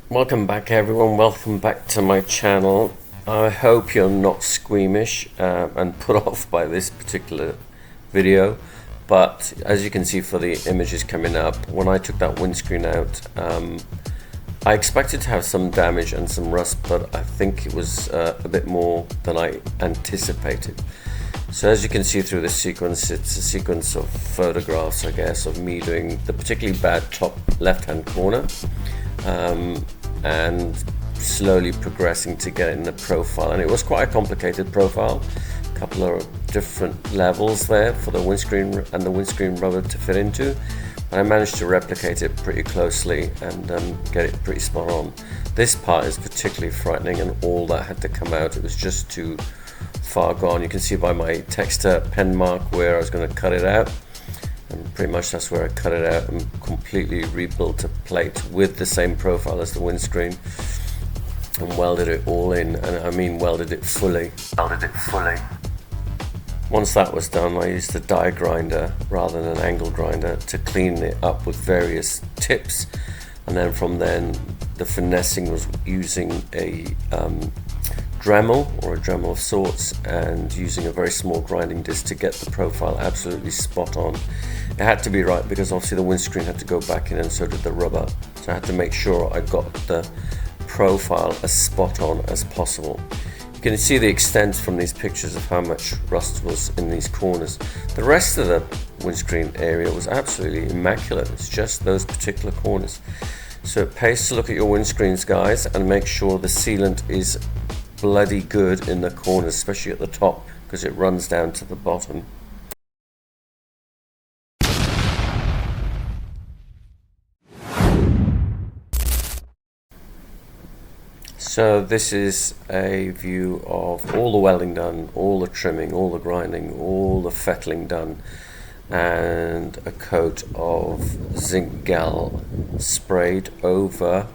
Welcome back everyone, welcome back to my channel. I hope you're not squeamish and put off by this particular video, but as you can see for the images coming up, when I took that windscreen out, I expected to have some damage and some rust, but I think it was a bit more than I anticipated. So as you can see through this sequence, it's a sequence of photographs, I guess, of me doing the particularly bad top left-hand corner and slowly progressing to get in the profile. And it was quite a complicated profile, a couple of different levels there for the windscreen and the windscreen rubber to fit into. But I managed to replicate it pretty closely and get it pretty spot on. This part is particularly frightening, and all that had to come out. It was just too far gone. You can see by my texture pen mark where I was going to cut it out, and pretty much that's where I cut it out and completely rebuilt a plate with the same profile as the windscreen and welded it all in, and I mean welded it fully. Once that was done, I used a die grinder rather than an angle grinder to clean it up with various tips, and then from then the finessing was using a Dremel or a Dremel of sorts, and using a very small grinding disc to get the profile absolutely spot on. It had to be right because obviously the windscreen had to go back in and so did the rubber, so I had to make sure I got the profile as spot on as possible. You can see the extent from these pictures of how much rust was in these corners. The rest of the windscreen area was absolutely immaculate. It's just those particular corners. So it pays to look at your windscreens, guys, and make sure the sealant is bloody good in the corners, especially at the top, because it runs down to the bottom. So this is a view of all the welding done, all the trimming, all the grinding, all the fettling done, and a coat of zinc gal sprayed over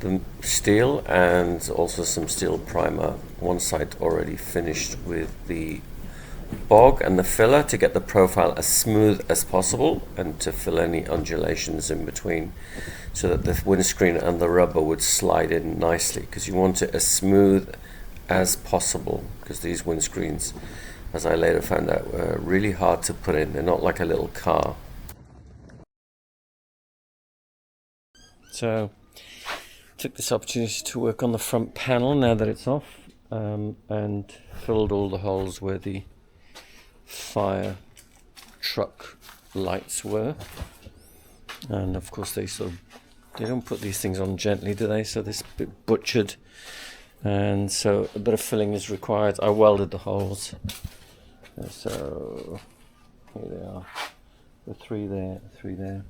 the steel, and also some steel primer. One side already finished with the bog and the filler to get the profile as smooth as possible and to fill any undulations in between, so that the windscreen and the rubber would slide in nicely, because you want it as smooth as possible, because these windscreens, as I later found out, were really hard to put in. They're not like a little car. So took this opportunity to work on the front panel now that it's off, and filled all the holes where the fire truck lights were. And of course they don't put these things on gently, do they? So this bit butchered, and so a bit of filling is required. I welded the holes, so here they are, the three there.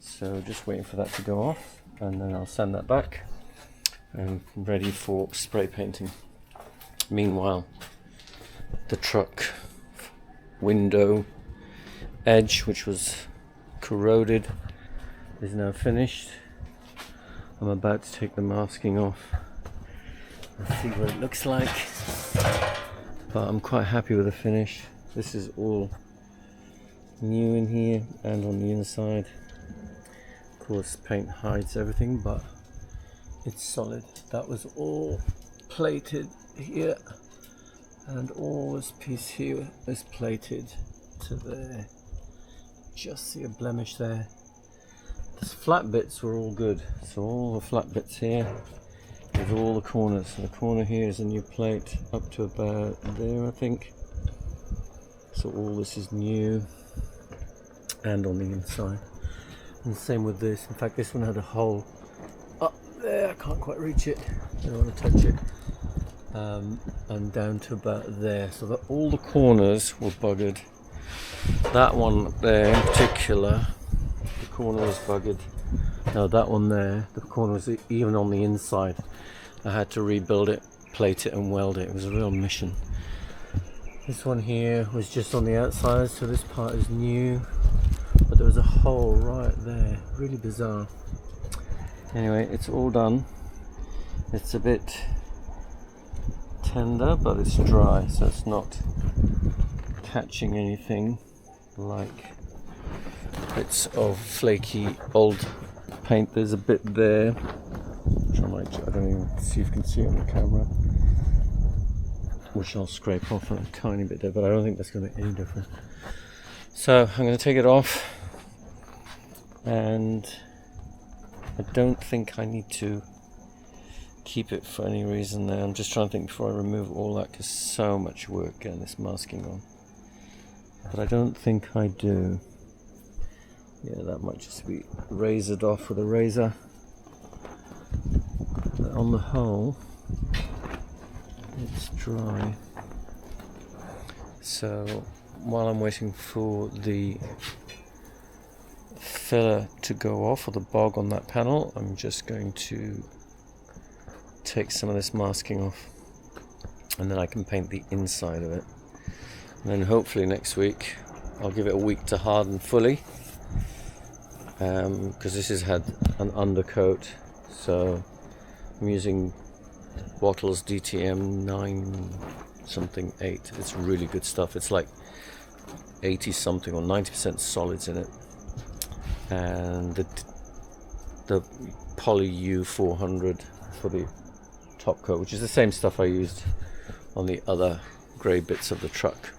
So just waiting for that to go off, and then I'll send that back and ready for spray painting. Meanwhile, the truck window edge, which was corroded, is now finished. I'm about to take the masking off and see what it looks like, but I'm quite happy with the finish. This is all new in here and on the inside. Of course, paint hides everything, but it's solid. That was all plated here, and all this piece here is plated to there. Just see a blemish there. The flat bits were all good, so all the flat bits here with all the corners. So the corner here is a new plate up to about there, I think. So all this is new, and on the inside. And the same with this. In fact, this one had a hole up there. I can't quite reach it. I don't want to touch it. And down to about there. So that all the corners were buggered. That one there in particular, the corner was buggered. Now that one there, the corner was even on the inside. I had to rebuild it, plate it and weld it. It was a real mission. This one here was just on the outside, so this part is new. But there was a hole right there, really bizarre. Anyway, it's all done. It's a bit tender, but it's dry, so it's not catching anything like bits of flaky old paint. There's a bit there which I don't even see if you can see it on the camera, which I'll scrape off a tiny bit there, but I don't think that's going to make any difference. So I'm going to take it off, and I don't think I need to keep it for any reason there. I'm just trying to think before I remove all that, because so much work getting this masking on. But I don't think I do. Yeah, that might just be razored off with a razor. But on the whole, it's dry. So while I'm waiting for the filler to go off, or the bog on that panel, I'm just going to take some of this masking off, and then I can paint the inside of it. And then hopefully next week I'll give it a week to harden fully, because this has had an undercoat. So I'm using Bottles DTM 9 8. It's really good stuff. It's like 80 something or 90% solids in it, and the Poly U400 for the top coat, which is the same stuff I used on the other grey bits of the truck.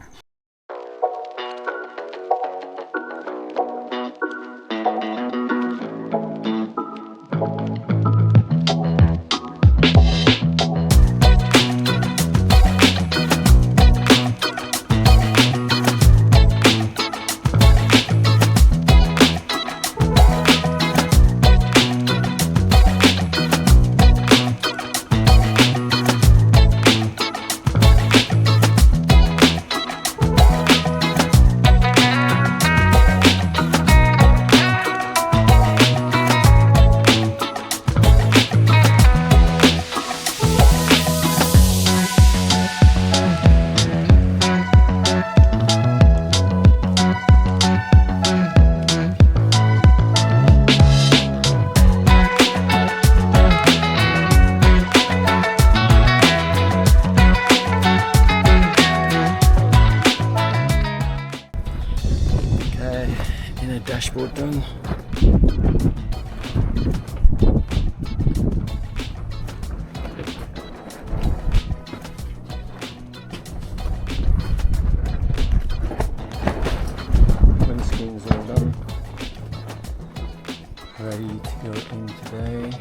Dashboard done. Windscreen's all done. Ready to go in today.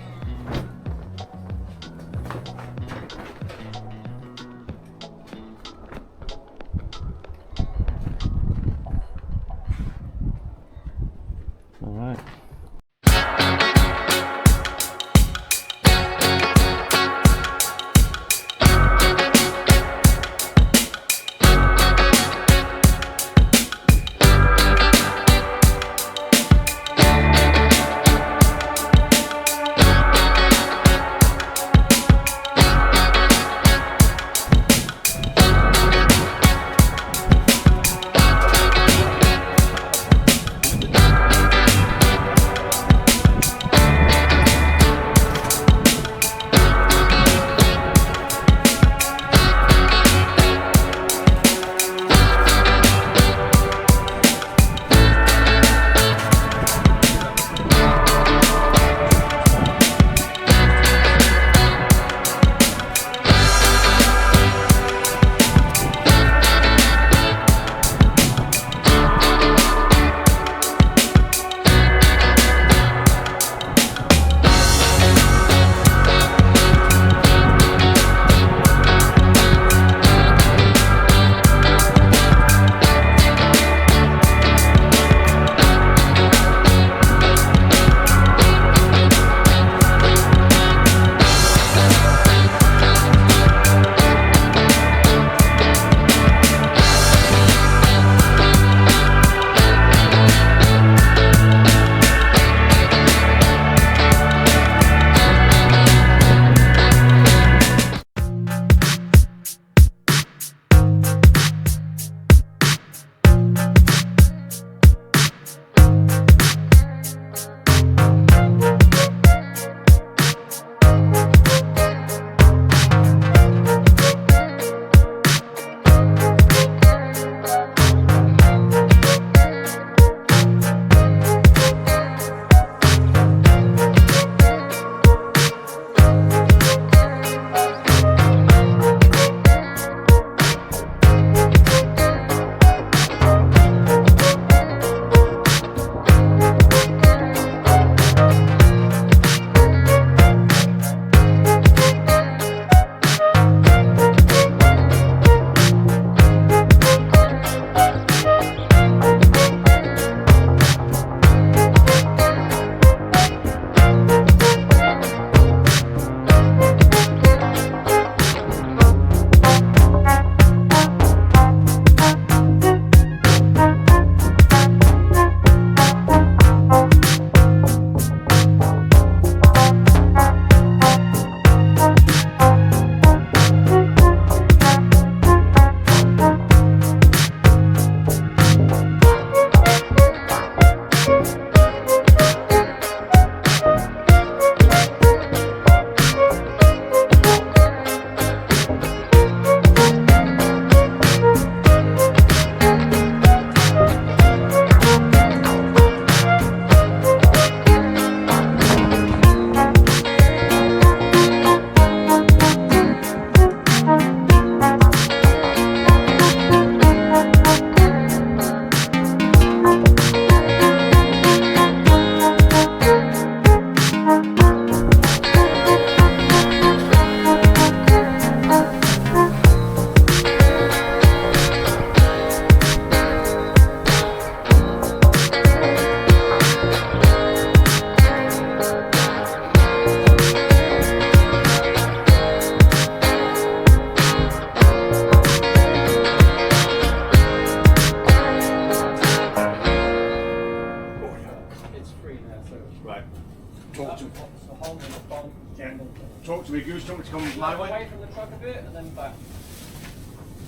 Yeah. Talk to me, Goose. Do you want me to come my way? Away from the truck a bit and then back.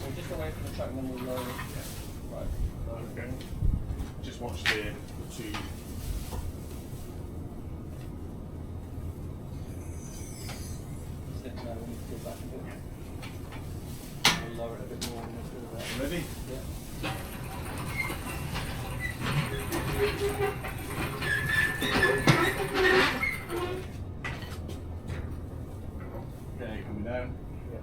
So just away from the truck and then we'll lower it. Yeah. Right. Okay. Just watch the two. Sit now, we need to go back a bit. We'll lower it a bit more and we'll do that. Ready? Yeah. Okay, coming down. Yeah.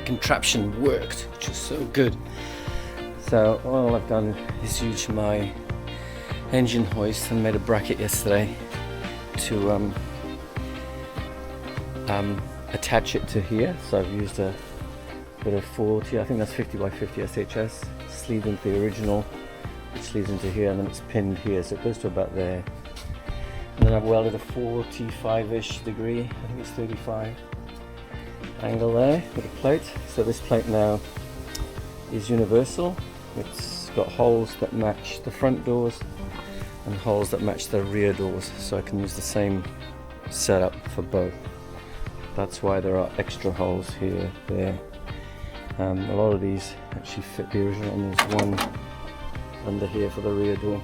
Contraption worked, which is so good. So all I've done is use my engine hoist and made a bracket yesterday to attach it to here. So I've used a bit of 40, I think that's 50 by 50 SHS, sleeved into the original, which sleeves into here, and then it's pinned here, so it goes to about there. And then I've welded a 45-ish degree, I think it's 35. Angle there with a plate. So this plate now is universal. It's got holes that match the front doors and holes that match the rear doors, so I can use the same setup for both. That's why there are extra holes here, there. A lot of these actually fit the original, and there's one under here for the rear door.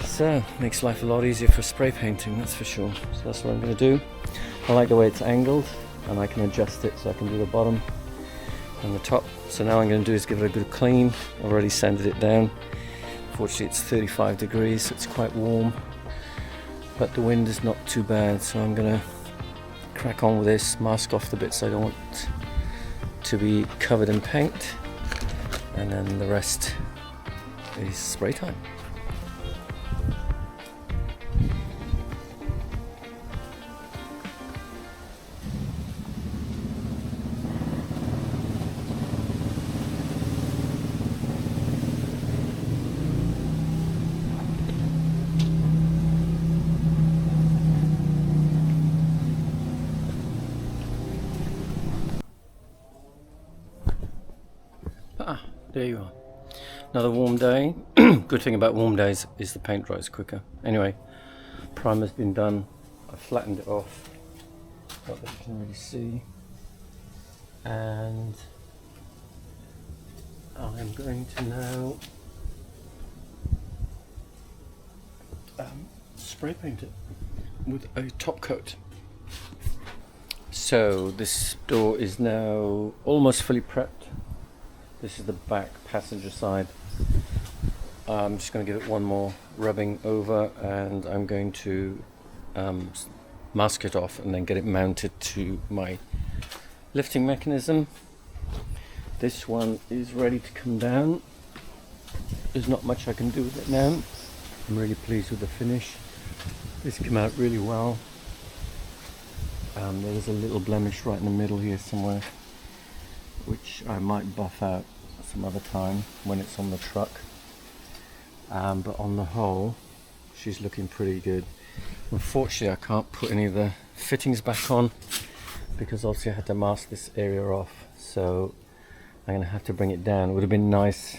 So makes life a lot easier for spray painting, that's for sure. So that's what I'm going to do. I like the way it's angled, and I can adjust it so I can do the bottom and the top. So now what I'm going to do is give it a good clean. I've already sanded it down. Fortunately it's 35 degrees, so it's quite warm, but the wind is not too bad, so I'm going to crack on with this, mask off the bits I don't want to be covered in paint, and then the rest is spray time. There you are. Another warm day. Good thing about warm days is the paint dries quicker. Anyway, primer's been done. I flattened it off. Not that you can really see. And I'm going to now spray paint it with a top coat. So this door is now almost fully prepped. This is the back passenger side. I'm just going to give it one more rubbing over, and I'm going to mask it off and then get it mounted to my lifting mechanism. This one is ready to come down. There's not much I can do with it now. I'm really pleased with the finish. This came out really well. There is a little blemish right in the middle here somewhere, which I might buff out some other time when it's on the truck. But on the whole, she's looking pretty good. Unfortunately, I can't put any of the fittings back on because obviously I had to mask this area off, so I'm going to have to bring it down. It would have been nice.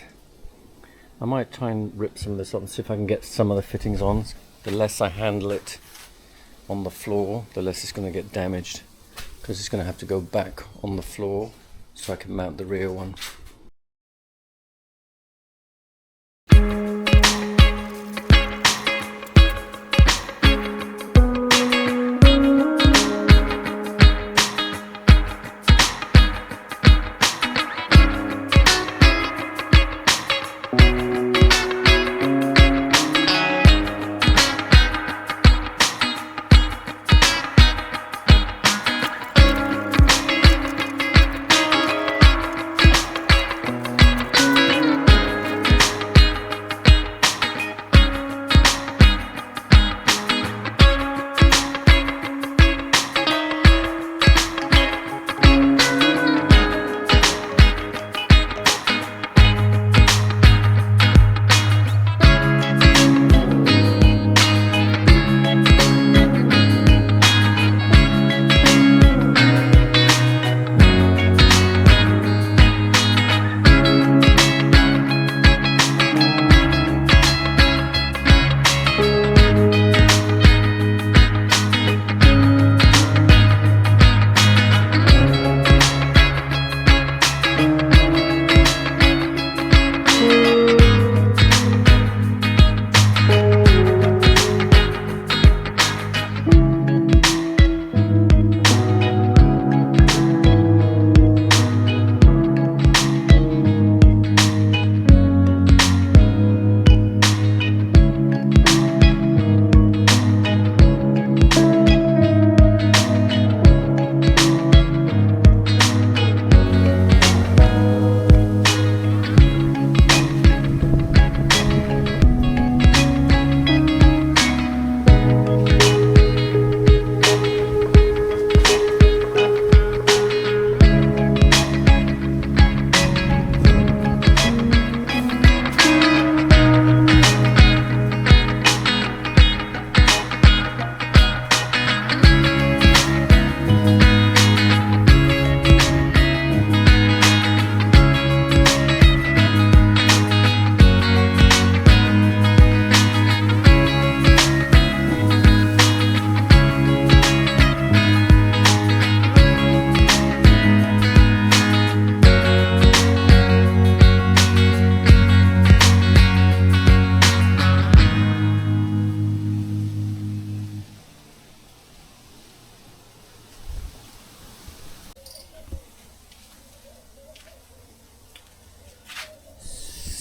I might try and rip some of this up and see if I can get some of the fittings on. The less I handle it on the floor, the less it's going to get damaged, because it's going to have to go back on the floor so I can mount the rear one.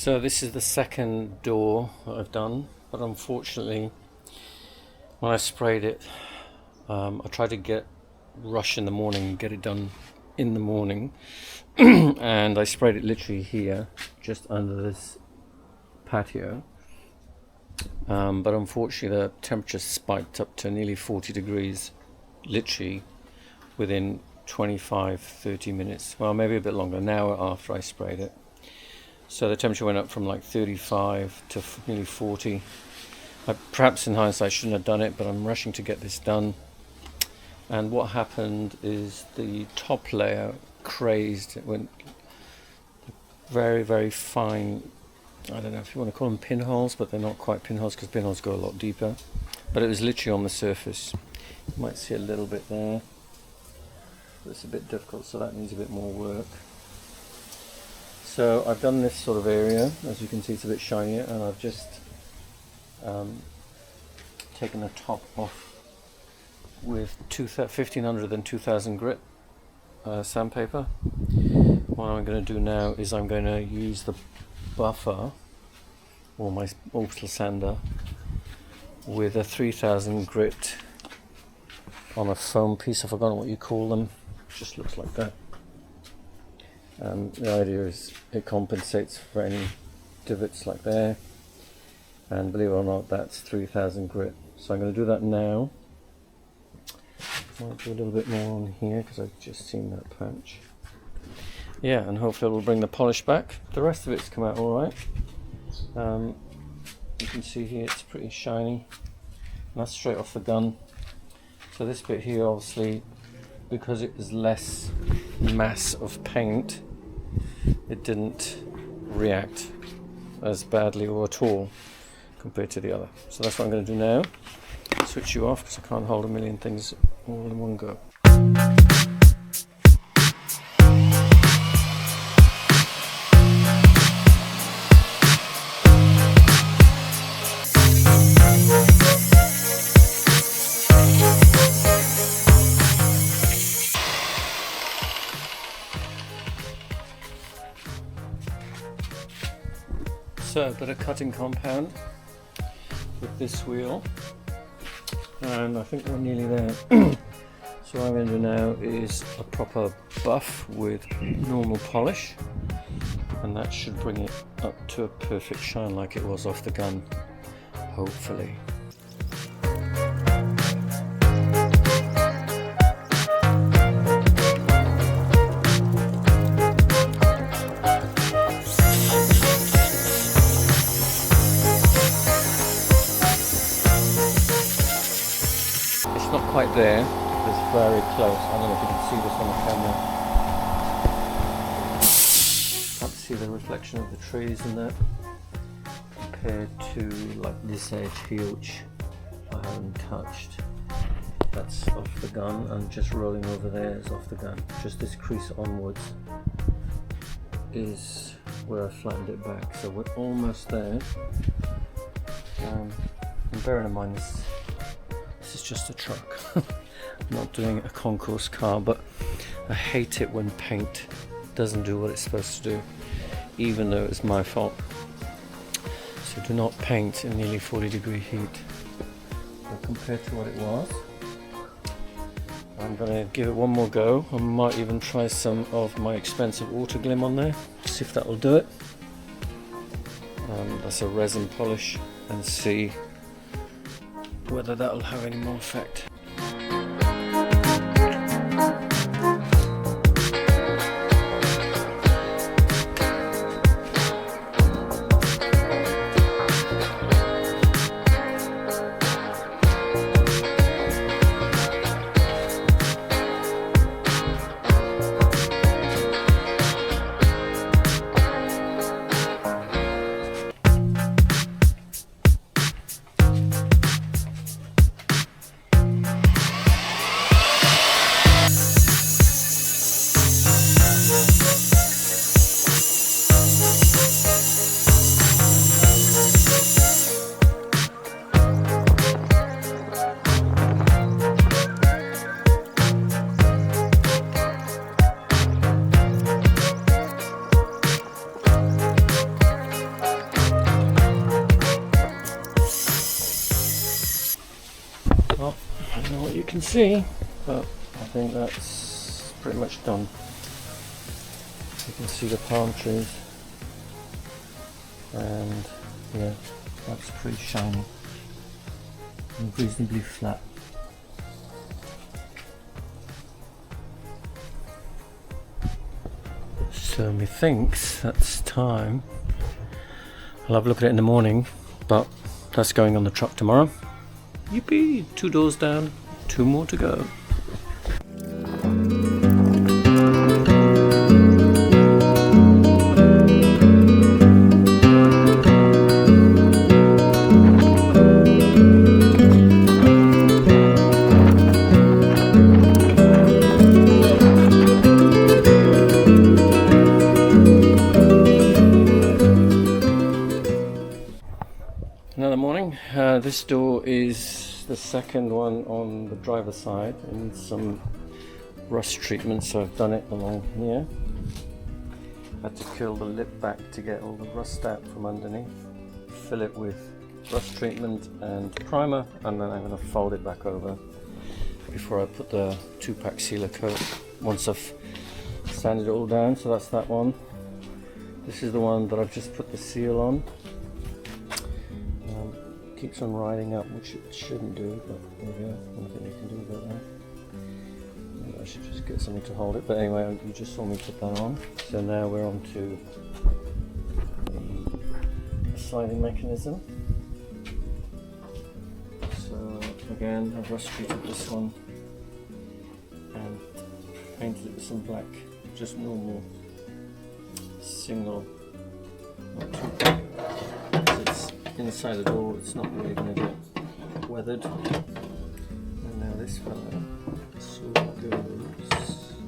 So this is the second door that I've done, but unfortunately when I sprayed it, I tried to rush in the morning, get it done in the morning, and I sprayed it literally here, just under this patio, but unfortunately the temperature spiked up to nearly 40 degrees, literally within 25-30 minutes, well maybe a bit longer, an hour after I sprayed it. So the temperature went up from like 35 to nearly 40. Perhaps in hindsight I shouldn't have done it, but I'm rushing to get this done. And what happened is the top layer crazed. It went very, very fine. I don't know if you want to call them pinholes, but they're not quite pinholes because pinholes go a lot deeper. But it was literally on the surface. You might see a little bit there. It's a bit difficult, so that needs a bit more work. So I've done this sort of area, as you can see it's a bit shinier, and I've just taken the top off with 1500 and 2000 grit sandpaper. What I'm going to do now is I'm going to use the buffer, or my orbital sander, with a 3000 grit on a foam piece. I've forgotten what you call them, it just looks like that. The idea is it compensates for any divots like there, and believe it or not, that's 3000 grit. So I'm going to do that now. I'll do a little bit more on here because I've just seen that patch. Yeah, and hopefully it will bring the polish back. The rest of it's come out alright. You can see here it's pretty shiny. That's straight off the gun. So this bit here, obviously, because it was less mass of paint, it didn't react as badly or at all compared to the other. So that's what I'm going to do now. Switch you off because I can't hold a million things all in one go. So a bit of cutting compound with this wheel, and I think we're nearly there. So what I'm going to do now is a proper buff with normal polish, and that should bring it up to a perfect shine like it was off the gun, hopefully. Quite there, it's very close. I don't know if you can see this on the camera. Can't see the reflection of the trees in that compared to like this edge here, which I haven't touched. That's off the gun, and just rolling over there is off the gun. Just this crease onwards is where I flattened it back, so we're almost there. And bearing in mind this is just a truck. I'm not doing a concourse car, but I hate it when paint doesn't do what it's supposed to do, even though it's my fault. So do not paint in nearly 40-degree heat. But compared to what it was, I'm going to give it one more go. I might even try some of my expensive water glim on there, see if that will do it. That's a resin polish, and see whether that will have any more effect. Well, I don't know what you can see, but I think that's pretty much done. You can see the palm trees, and yeah, that's pretty shiny and reasonably flat. So methinks that's time. I'll have a look at it in the morning, but that's going on the truck tomorrow. Yippee! 2 doors down, 2 more to go. Another morning. This door is the second one on the driver's side, and some rust treatment, so I've done it along here. Had to kill the lip back to get all the rust out from underneath, fill it with rust treatment and primer, and then I'm going to fold it back over before I put the 2-pack sealer coat once I've sanded it all down. So that's that one. This is the one that I've just put the seal on. Keeps on riding up, which it shouldn't do, but there we go. Nothing you can do about that. Maybe I should just get something to hold it, but anyway, you just saw me put that on. So now we're on to the sliding mechanism. So Again, I've rust treated this one and painted it with some black, just normal single, not too black, because it's inside the door, it's not really going to get weathered. And now this fella sort of goes this way.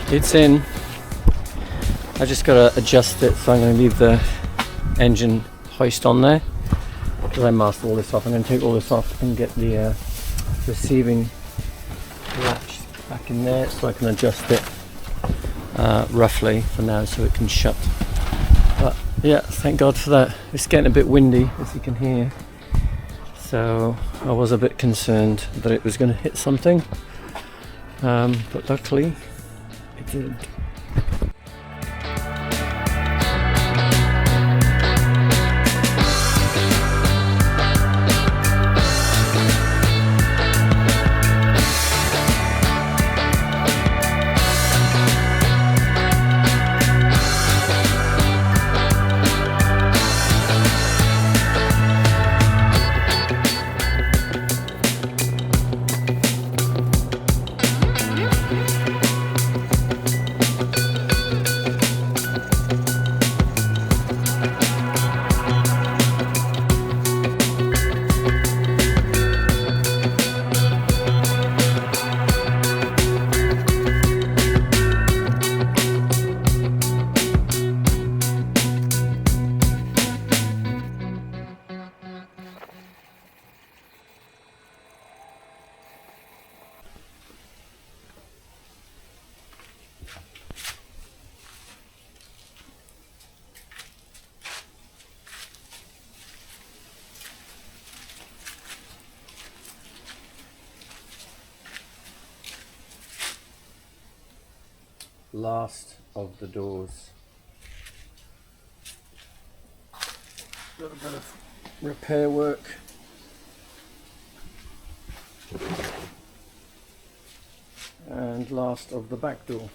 It's in. I just got to adjust it, so I'm going to leave the engine hoist on there because I masked all this off. I'm going to take all this off and get the receiving latch back in there so I can adjust it roughly for now so it can shut. But yeah, thank God for that. It's getting a bit windy, as you can hear, so I was a bit concerned that it was going to hit something, but luckily it did. Last of the doors. A little bit of repair work. And last of the back door.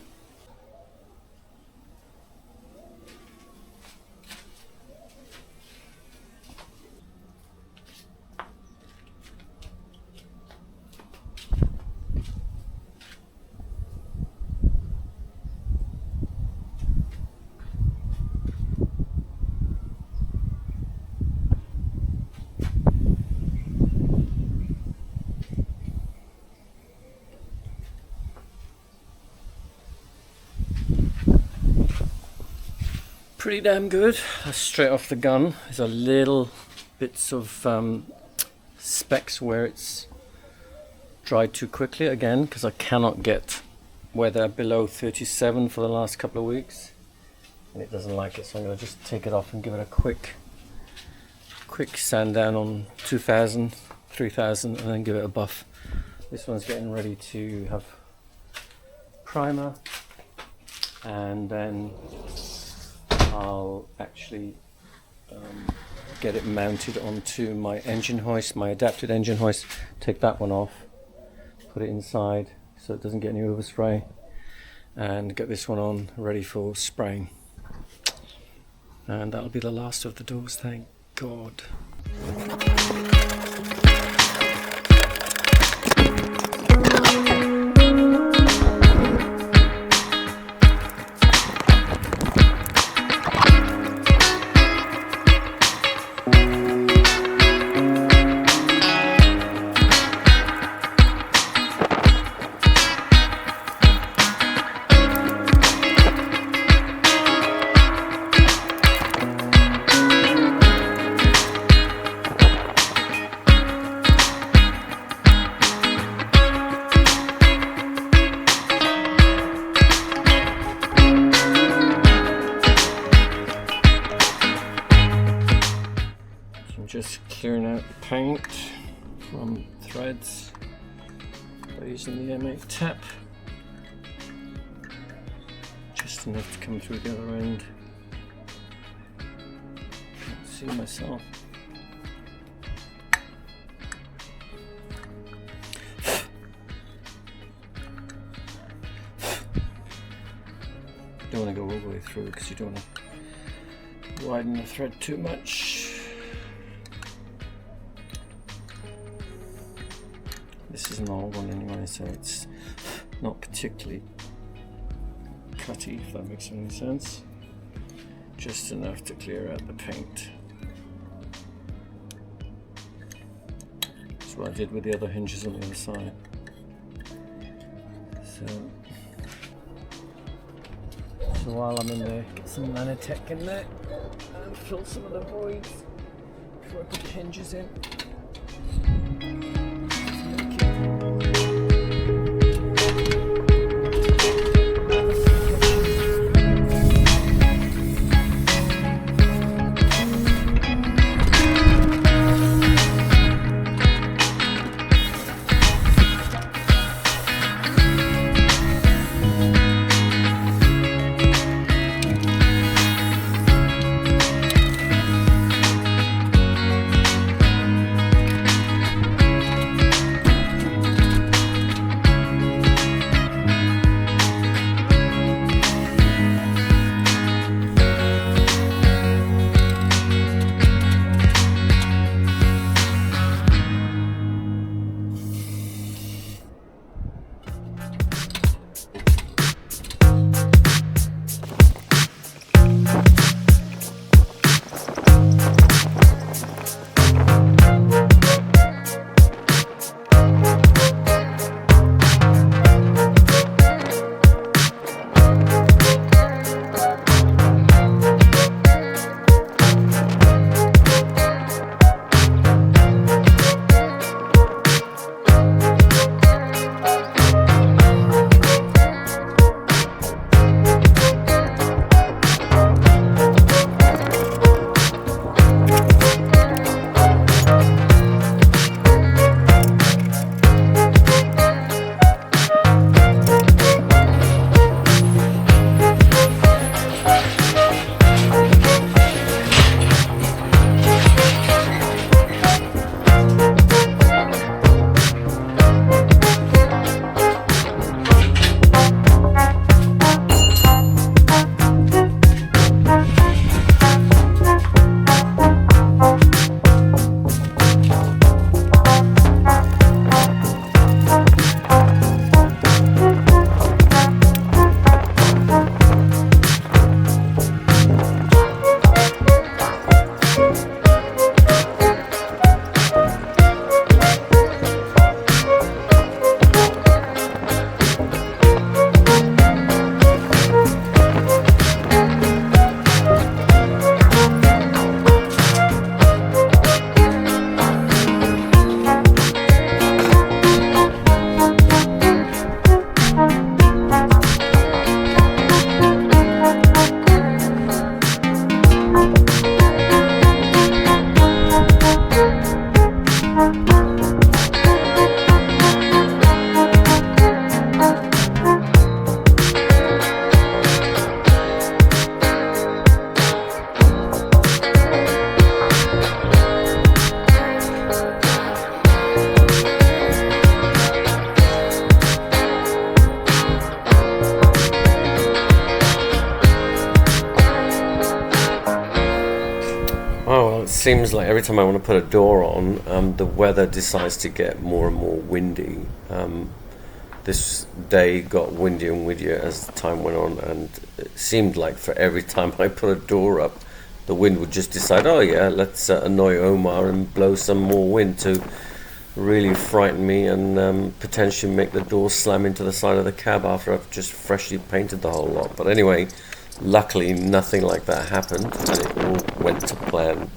Pretty damn good. Straight off the gun. There's a little bits of specks where it's dried too quickly again because I cannot get weather below 37 for the last couple of weeks, and it doesn't like it, so I'm going to just take it off and give it a quick sand down on 2000, 3000, and then give it a buff. This one's getting ready to have primer, and then I'll actually get it mounted onto my engine hoist, my adapted engine hoist. Take that one off, put it inside so it doesn't get any overspray, and get this one on ready for spraying. And that'll be the last of the doors, thank God. Just clearing out the paint from threads by using the M8 tap, just enough to come through the other end. Can't see myself. Don't want to go all the way through because you don't want to widen the thread too much. This is an old one anyway, so it's not particularly cutty, if that makes any sense. Just enough to clear out the paint. That's what I did with the other hinges on the other side. So while I'm in there, get some Nanotech in there and fill some of the voids before I put the hinges in. seems like every time I want to put a door on, the weather decides to get more and more windy. This day got windier and windier as the time went on, and it seemed like for every time I put a door up, the wind would just decide, oh yeah, let's annoy Omar and blow some more wind to really frighten me and potentially make the door slam into the side of the cab after I've just freshly painted the whole lot. But anyway, luckily nothing like that happened, and it all went to plan.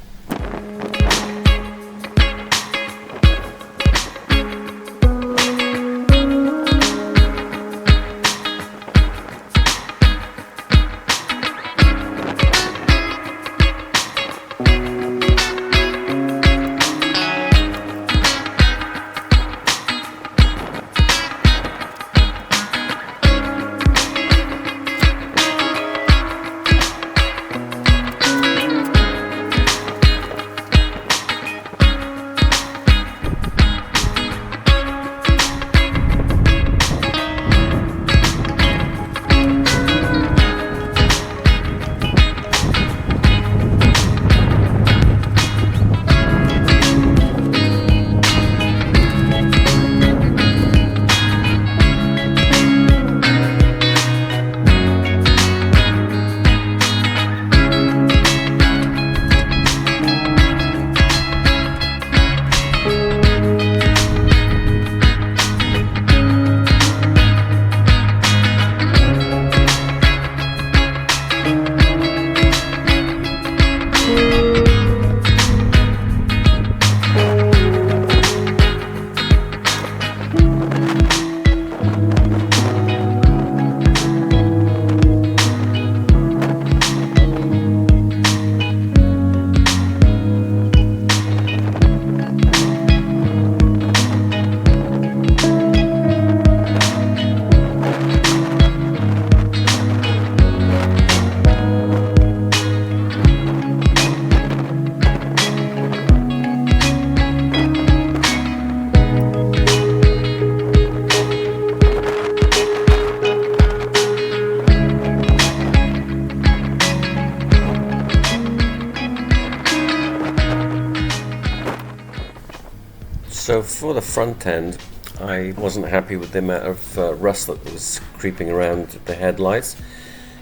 So for the front end, I wasn't happy with the amount of rust that was creeping around the headlights.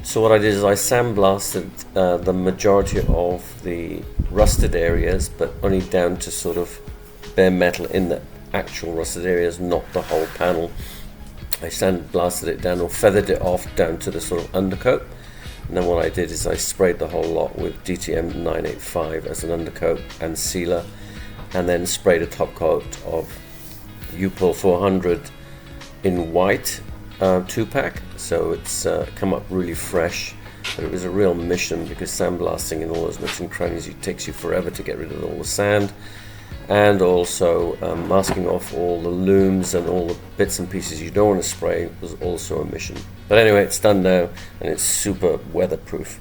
So what I did is I sandblasted the majority of the rusted areas, but only down to sort of bare metal in the actual rusted areas, not the whole panel. I sandblasted it down or feathered it off down to the sort of undercoat. And then what I did is I sprayed the whole lot with DTM 985 as an undercoat and sealer, and then sprayed a top coat of UPIL 400 in white 2-pack, so it's come up really fresh. But it was a real mission because sandblasting in all those nooks and crannies, it takes you forever to get rid of all the sand, and also masking off all the looms and all the bits and pieces you don't want to spray was also a mission. But anyway, it's done now and it's super weatherproof.